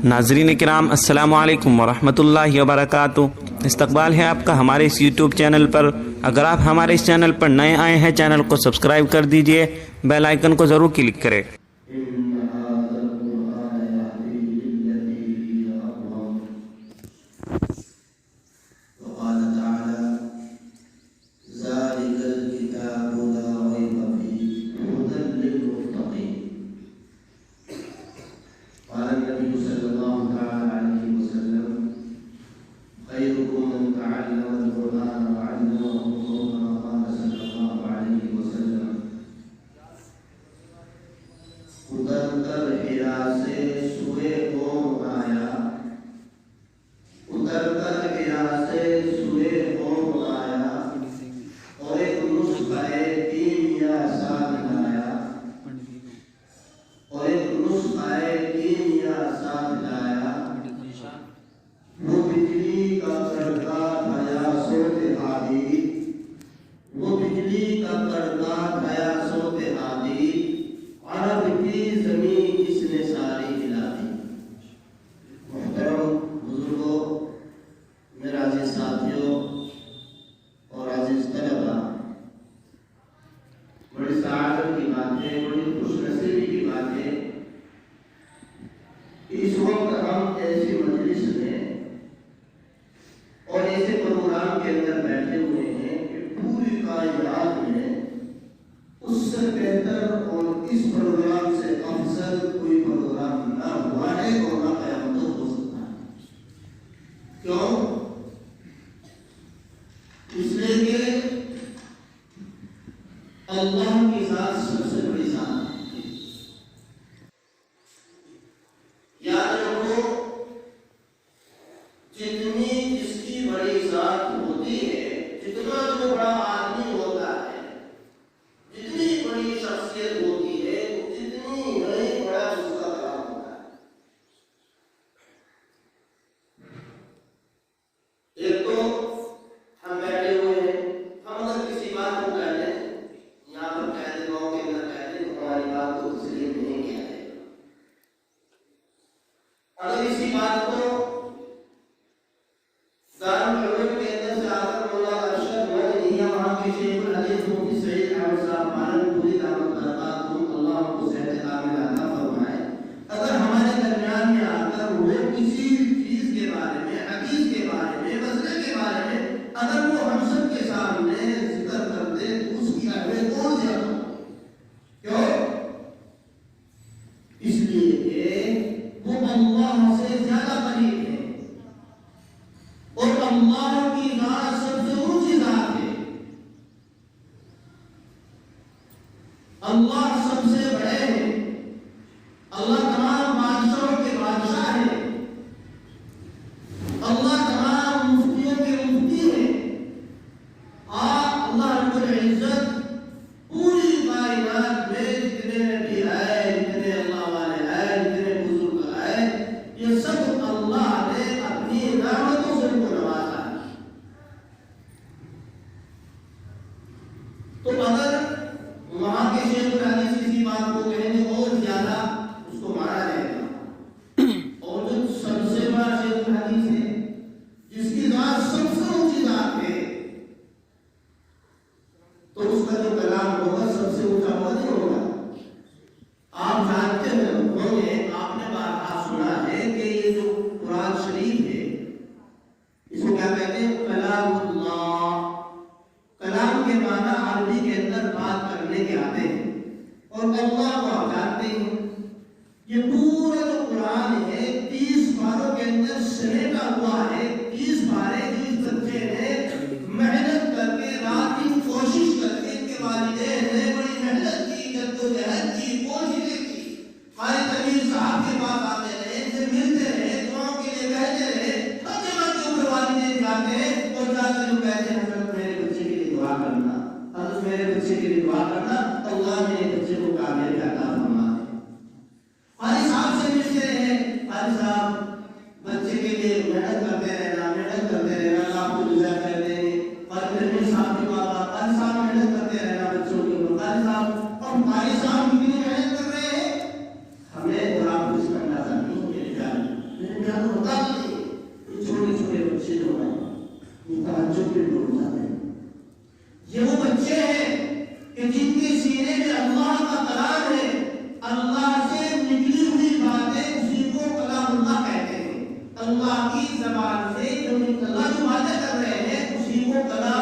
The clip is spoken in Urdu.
ناظرین کرام، السلام علیکم ورحمۃ اللہ وبرکاتہ۔ استقبال ہے آپ کا ہمارے اس یوٹیوب چینل پر۔ اگر آپ ہمارے اس چینل پر نئے آئے ہیں، چینل کو سبسکرائب کر دیجئے، بیل آئیکن کو ضرور کلک کریں۔ اس وقت ہم ایسی مجلس میں اور ایسے پروگرام کے اندر بیٹھے ہوئے ہیں کہ پوری کائنات میں اس سے بہتر اور اس پروگرام سے افضل کوئی پروگرام نہ ہوا ہے اور نہ قیامت ہو سکتا ہے۔ کیوں؟ اس لیے کہ اللہ کی ذات سب سے بڑی ذات ہے۔ یاد رکھو، جتنی جس کی بڑی ذات ہوتی ہے، جتنا جو بڑا آدمی ہوتا ہے، جتنی بڑی شخصیت ہوتی ہے، جتنی ہی بڑا اس کا کلام ہوتا ہے۔ ایک تو ہم بیٹھے ہوئے ہیں، ہم اگر کسی بات کو کہہ دیں، یہاں پر کہہ دیں، گاؤں کے اندر کہہ دیں، تو ہماری بات کو تسلیم نہیں کیا جائے گا۔ اگر اسی بات کو دارالعلوم کے اندر سے آ کر مولانا ارشد مدنیہ وہاں کے شیخ الحدیث مفتی سعید احمد صاحب پالن پوری دعوت برکاتہم، اللہ ان کو صحت کاملہ عطا فرمائے، اگر ہمارے درمیان میں آ کر وہ کسی چیز کے بارے میں، حدیث کے بارے میں، مسئلے کے بارے میں اگر وہ ہم سب کے سامنے ذکر کر دے تو اس کی اہمیت اور زیادہ ہو۔ کیوں؟ اس لیے کہ وہ اللہ سے زیادہ قریب ہے اور اللہ کی ذات سب سے اونچی ذات ہے۔ اللہ سب سے بڑے ہیں، اللہ تمام بادشاہوں کے بادشاہ ہیں، اللہ تمام مفتیوں کے مفتی ہیں۔ اللہ رب العزت پوری کائنات میں جتنے نبی آئے، جتنے اللہ والے آئے، جتنے بزرگ آئے، یہ سب اللہ نے اپنی نعمتوں سے ان کو نوازا ہے۔ تو اگر وہاں کے شیخ الحدیث کسی بات کو کہیں گے اور زیادہ اس کو مانا جائے گا، اور جو سب سے بڑا شیخ الحدیث ہے، جس کی ذات سب سے اونچی ذات ہے، تو اس کا جو کلام ہوگا سب سے اونچا ہوگا نہیں ہوگا؟ آپ جانتے ہوں گے، آپ نے بارہا سنا ہے کہ یہ جو قرآن شریف ہے، اس کو کیا کہتے ہیں؟ کلام اللہ۔ کلام کے معنی عربی کے اندر بات کرنے کے آتے ہیں، اور اللہ کو آپ جانتے ہیں۔ یہ پورا جو قرآن ہے 30 پاروں کے اندر سمیٹا ہوا ہے۔ 30 پارے جو اس بچے نے محنت کر کے، رات کی کوشش کر کے، ان کے والدین نے بڑی محنت کی، جدوجہد کی، کوششیں کی، قاری تمیم صاحب کے پاس آتے رہے، ان سے ملتے رہے، دعاؤں کے لیے کہتے رہے، ہر جگہ کے اوپر والدین جاتے ہیں اور جا کے جو کہتے ہیں، حضرت میرے بچے کے لیے دعا کرنا، حضرت میرے بچے کے لیے دعا کرنا، اللہ میرے بچے کو کامیابی عطا فرما دے۔ قاری صاحب سے ملتے رہے، قاری صاحب بچے کے لیے محنت کرتے رہنا، محنت کرتے رہنا، اللہ کو جزا کر دیں گے۔ قاری تمیم صاحب کے پاس قاری صاحب محنت کرتے رہنا بچوں کے اوپر۔ قاری صاحب، اور قاری صاحب کتنی محنت کر رہے ہیں ہمیں اور آپ کو اس کا اندازہ نہیں ہے، بیان ہوتا نہیں. یہ چھوٹے چھوٹے بچے جو ہیں تعجب کے ڈول جاتے ہیں. یہ وہ بچے ہیں کہ جن کے سینے میں اللہ کا کلام ہے, اللہ سے نکلی ہوئی باتیں اسی کو کلام اللہ کہتے ہیں. اللہ کی زبان سے جو اللہ جو باتیں کر رہے ہیں اسی کو کلام